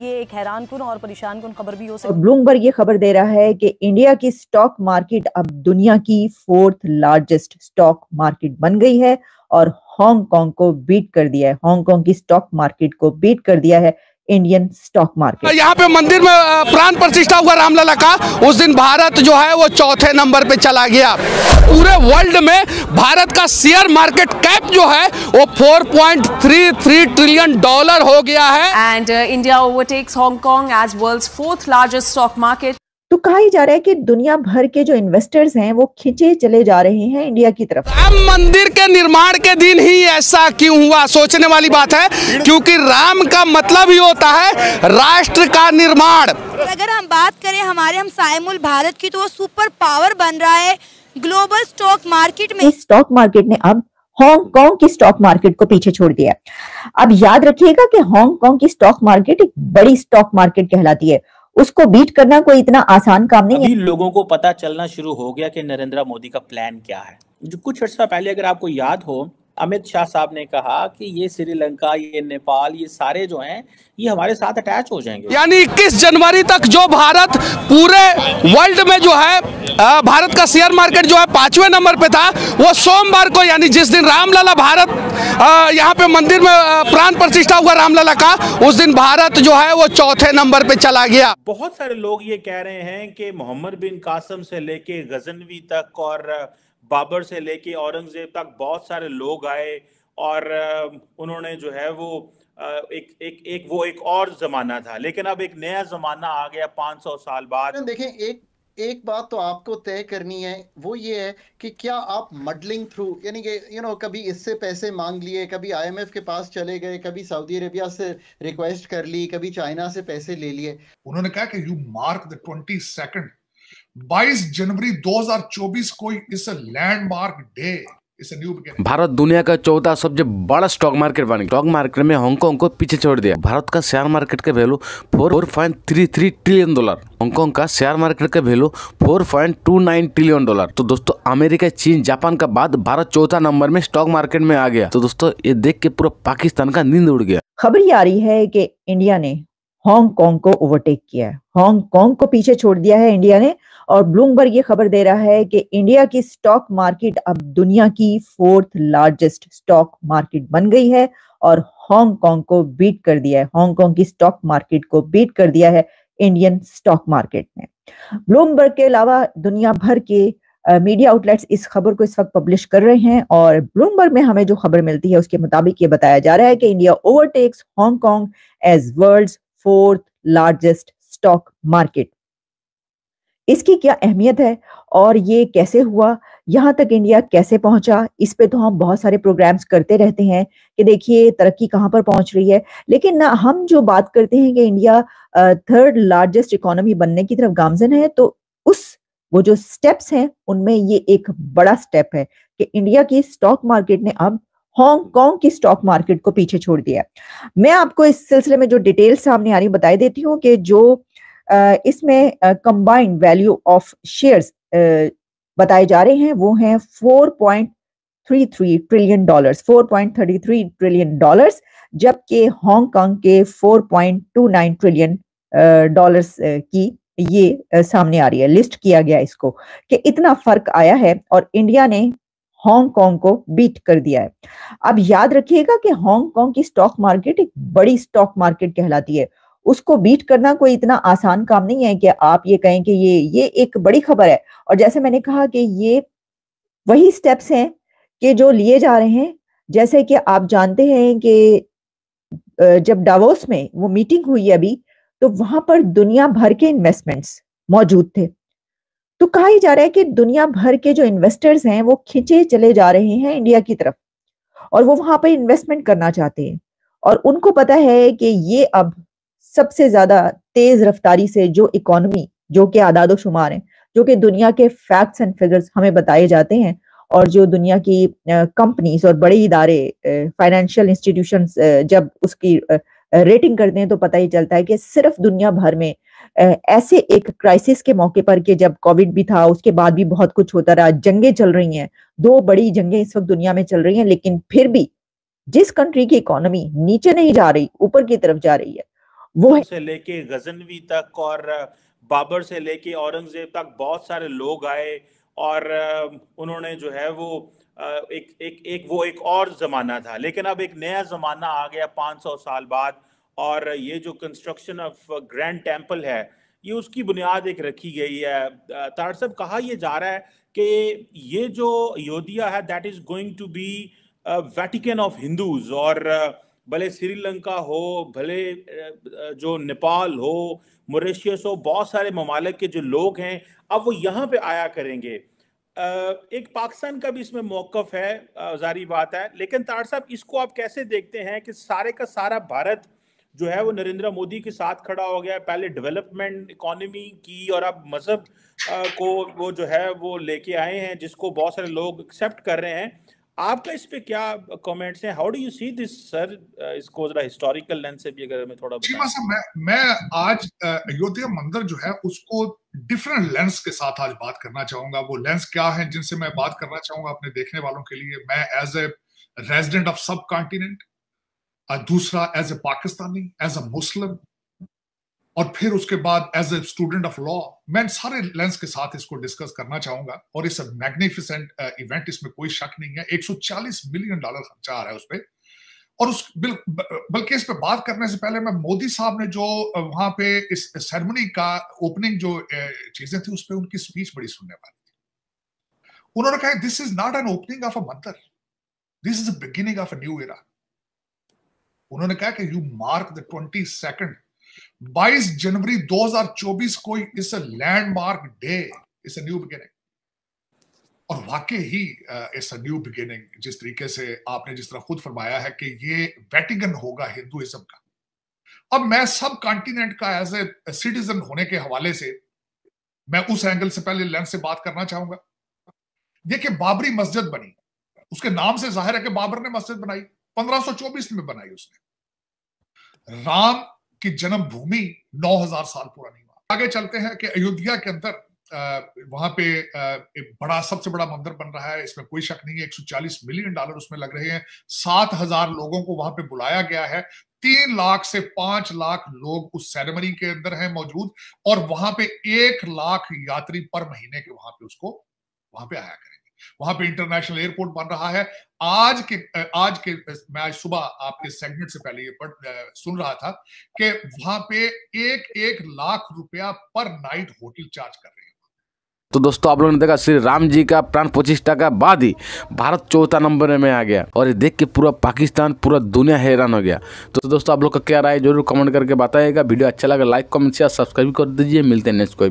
ये एक हैरानकुन और परेशानकुन खबर भी हो सकती है। ब्लूमबर्ग ये खबर दे रहा है कि इंडिया की स्टॉक मार्केट अब दुनिया की 4th लार्जेस्ट स्टॉक मार्केट बन गई है और हांगकांग को बीट कर दिया है। हांगकांग की स्टॉक मार्केट को बीट कर दिया है इंडियन स्टॉक मार्केट। यहाँ पे मंदिर में प्राण प्रतिष्ठा हुआ रामलला का, उस दिन भारत जो है वो चौथे नंबर पे चला गया। पूरे वर्ल्ड में भारत का शेयर मार्केट कैप जो है वो 4.33 ट्रिलियन डॉलर हो गया है। And India overtakes Hong Kong as world's 4th largest stock market. तो कहा ही जा रहा है कि दुनिया भर के जो इन्वेस्टर्स हैं वो खिंचे चले जा रहे हैं इंडिया की तरफ। राम मंदिर के निर्माण के दिन ही ऐसा क्यों हुआ, सोचने वाली बात है, क्योंकि राम का मतलब ही होता है राष्ट्र का निर्माण। अगर हम बात करें हमारे हमसाए मुल्क भारत की, तो वो सुपर पावर बन रहा है ग्लोबल स्टॉक मार्केट में। स्टॉक मार्केट ने अब हांगकांग की स्टॉक मार्केट को पीछे छोड़ दिया। अब याद रखिएगा कि हांगकांग की स्टॉक मार्केट एक बड़ी स्टॉक मार्केट कहलाती है, उसको बीट करना कोई इतना आसान काम नहीं है। अभी लोगों को पता चलना शुरू हो गया कि नरेंद्र मोदी का प्लान क्या है। जो कुछ अर्सा पहले अगर आपको याद हो, अमित शाह साहब ने कहा कि ये श्रीलंका, ये नेपाल, ये सारे जो हैं ये हमारे साथ अटैच हो जाएंगे। यानी 21 जनवरी तक जो भारत पूरे वर्ल्ड में जो है भारत का शेयर मार्केट जो है 5वें नंबर पे था, वो सोमवार को यानी जिस दिन रामलला भारत यहाँ पे मंदिर में प्राण प्रतिष्ठा हुआ रामलला का, उस दिन भारत जो है वो चौथे नंबर पे चला गया। बहुत सारे लोग ये कह रहे हैं कि मोहम्मद बिन कासिम से लेके गजनवी तक और बाबर से लेके औरंगजेब तक बहुत सारे लोग आए और उन्होंने जो है वो एक और जमाना था, लेकिन अब एक नया जमाना आ गया 500 साल बाद। देखें, एक बात तो आपको तय करनी है, वो ये है कि क्या आप मडलिंग थ्रू, यानी कि कभी इससे पैसे मांग लिए, कभी IMF के पास चले गए, कभी सऊदी अरेबिया से रिक्वेस्ट कर ली, कभी चाइना से पैसे ले लिए। उन्होंने कहा कि यू मार्क द 22 जनवरी 2024 को इस लैंडमार्क डे। भारत दुनिया का चौथा सबसे बड़ा स्टॉक मार्केट बन गया। स्टॉक मार्केट में हांगकांग को पीछे छोड़ दिया। भारत का शेयर मार्केट का वैल्यू 4.33 ट्रिलियन डॉलर, हांगकांग का शेयर मार्केट का वैल्यू 4.29 ट्रिलियन डॉलर। तो दोस्तों अमेरिका, चीन, जापान का बाद भारत चौथा नंबर में स्टॉक मार्केट में आ गया। तो दोस्तों ये देख के पूरा पाकिस्तान का नींद उड़ गया। खबर ये आ रही है कि इंडिया ने हांगकांग को ओवरटेक किया है, हांगकांग को पीछे छोड़ दिया है इंडिया ने। और ब्लूमबर्ग ये खबर दे रहा है कि इंडिया की स्टॉक मार्केट अब दुनिया की 4th लार्जेस्ट स्टॉक मार्केट बन गई है और हांगकांग को बीट कर दिया है। हांगकांग की स्टॉक मार्केट को बीट कर दिया है इंडियन स्टॉक मार्केट ने। ब्लूमबर्ग के अलावा दुनिया भर के मीडिया आउटलेट्स इस खबर को इस वक्त पब्लिश कर रहे हैं और ब्लूमबर्ग में हमें जो खबर मिलती है उसके मुताबिक ये बताया जा रहा है कि India overtakes Hong Kong as world's 4th largest stock market. इसकी क्या अहमियत है और ये कैसे हुआ, यहाँ तक इंडिया कैसे पहुंचा, इस पे तो हम बहुत सारे प्रोग्राम्स करते रहते हैं कि देखिए तरक्की कहाँ पर पहुंच रही है। लेकिन ना हम जो बात करते हैं कि इंडिया 3rd लार्जेस्ट इकोनॉमी बनने की तरफ गामजन है, तो वो जो स्टेप्स हैं उनमें ये एक बड़ा स्टेप है कि इंडिया की स्टॉक मार्केट ने अब हांगकांग की स्टॉक मार्केट को पीछे छोड़ दिया। मैं आपको इस सिलसिले में जो डिटेल सामने आ रही बता देती हूँ कि जो इसमें कंबाइंड वैल्यू ऑफ शेयर्स बताए जा रहे हैं वो हैं 4.33 ट्रिलियन डॉलर्स, 4.33 ट्रिलियन डॉलर्स, जबकि हांगकांग के 4.29 ट्रिलियन डॉलर्स की ये सामने आ रही है। लिस्ट किया गया इसको कि इतना फर्क आया है और इंडिया ने हांगकांग को बीट कर दिया है। अब याद रखिएगा कि हांगकांग की स्टॉक मार्केट एक बड़ी स्टॉक मार्केट कहलाती है, उसको बीट करना कोई इतना आसान काम नहीं है कि आप ये कहें कि ये एक बड़ी खबर है। और जैसे मैंने कहा कि ये वही स्टेप्स हैं कि जो लिए जा रहे हैं। जैसे कि आप जानते हैं कि जब डावोस में वो मीटिंग हुई अभी, तो वहां पर दुनिया भर के इन्वेस्टमेंट्स मौजूद थे। तो कहा ही जा रहा है कि दुनिया भर के जो इन्वेस्टर्स हैं वो खिंचे चले जा रहे हैं इंडिया की तरफ और वो वहां पर इन्वेस्टमेंट करना चाहते हैं और उनको पता है कि ये अब सबसे ज्यादा तेज रफ्तारी से जो इकोनॉमी, जो कि आदादो शुमार है, जो कि दुनिया के फैक्ट्स एंड फिगर्स हमें बताए जाते हैं और जो दुनिया की कंपनीज और बड़े इदारे, फाइनेंशियल इंस्टीट्यूशंस जब उसकी रेटिंग करते हैं तो पता ही चलता है कि सिर्फ दुनिया भर में ऐसे एक क्राइसिस के मौके पर, कि जब कोविड भी था उसके बाद भी बहुत कुछ होता रहा, जंगें चल रही हैं, 2 बड़ी जंगें इस वक्त दुनिया में चल रही हैं, लेकिन फिर भी जिस कंट्री की इकोनॉमी नीचे नहीं जा रही, ऊपर की तरफ जा रही है, वो है से लेके गजनवी तक और बाबर से लेके औरंगजेब तक बहुत सारे लोग आए और उन्होंने जो है वो एक और जमाना था, लेकिन अब एक नया जमाना आ गया 500 साल बाद। और ये जो कंस्ट्रक्शन ऑफ ग्रैंड टेम्पल है, ये उसकी बुनियाद एक रखी गई है। तार साहब, कहा यह जा रहा है कि ये जो अयोध्या है that is going to be Vatican of Hindus, और भले श्रीलंका हो, भले जो नेपाल हो, मॉरिशस हो, बहुत सारे ममालिक के जो लोग हैं अब वो यहाँ पे आया करेंगे। एक पाकिस्तान का भी इसमें मौकफ है, जारी बात है, लेकिन तार साहब इसको आप कैसे देखते हैं कि सारे का सारा भारत जो है वो नरेंद्र मोदी के साथ खड़ा हो गया है, पहले डेवलपमेंट इकोनॉमी की और अब मजहब को वो जो है वो लेके आए हैं, जिसको बहुत सारे लोग एक्सेप्ट कर रहे हैं। आपका इस पे क्या कमेंट्स हैं? How do you see this sir? इसको जरा हिस्टोरिकल लेंस से भी अगर मैं थोड़ा मैं आज अयोध्या मंदिर जो है उसको डिफरेंट लेंस के साथ आज बात करना चाहूंगा। वो लेंस क्या है जिनसे मैं बात करना चाहूंगा अपने देखने वालों के लिए? मैं as a resident of subcontinent, दूसरा as a Pakistani, as a Muslim, और फिर उसके बाद as a student of law, मैं सारे लेंस के साथ इसको डिस्कस करना चाहूंगा। और इस मैग्निफिसेंट इवेंट, इसमें कोई शक नहीं है। $140 मिलियन खर्चा आ रहा है उस पर। और उस बल्कि इस पे बात करने से पहले मैं मोदी साहब ने जो वहां पे इस सेरेमनी का ओपनिंग जो चीजें थी उस पर उनकी स्पीच बड़ी सुनने वाली थी। उन्होंने कहा this is not an opening of a mandir, this is the beginning of a new era. उन्होंने कहा कि यू मार्क द 22 जनवरी 2024 को इस लैंडमार्क डे, इस न्यू बिगिनिंग। और वाकई ही इस न्यू बिगिनिंग, जिस तरीके से आपने जिस तरह खुद फरमाया है कि ये वेटिकन होगा हिंदुइज्म का। अब मैं सब कॉन्टिनेंट का एज ए सिटीजन होने के हवाले से मैं उस एंगल से पहले लेंस से बात करना चाहूंगा। देखिए, बाबरी मस्जिद बनी, उसके नाम से जाहिर है कि बाबर ने मस्जिद बनाई, 1524 में बनाई उसने। राम की जन्मभूमि 9000 साल पुरानी। आगे चलते हैं कि अयोध्या के अंदर वहां पे एक बड़ा, सबसे बड़ा मंदिर बन रहा है, इसमें कोई शक नहीं है। $140 मिलियन उसमें लग रहे हैं। 7000 लोगों को वहां पे बुलाया गया है। 3 लाख से 5 लाख लोग उस सेरेमनी के अंदर हैं मौजूद, और वहां पे 1 लाख यात्री पर महीने के वहां पे आया करेंगे। वहां पे इंटरनेशनल एयरपोर्ट बन रहा है। आज के मैं आज सुबह आपके सेगमेंट से पहले ये सुन रहा था कि वहां पे 1 लाख रुपया पर नाइट होटल चार्ज कर रहे हैं। तो दोस्तों, आप लोगों ने देखा श्री राम जी का प्राण प्रतिष्ठा का बाद ही भारत 4था नंबर में आ गया, और ये देख के पूरा पाकिस्तान, पूरा दुनिया हैरान हो गया। तो दोस्तों, आप लोग का क्या राय जरूर कमेंट करके बताइएगा। वीडियो अच्छा लगा लाइक कमेंट शेयर सब्सक्राइब कर दीजिए। मिलते हैं नेक्स्ट कोई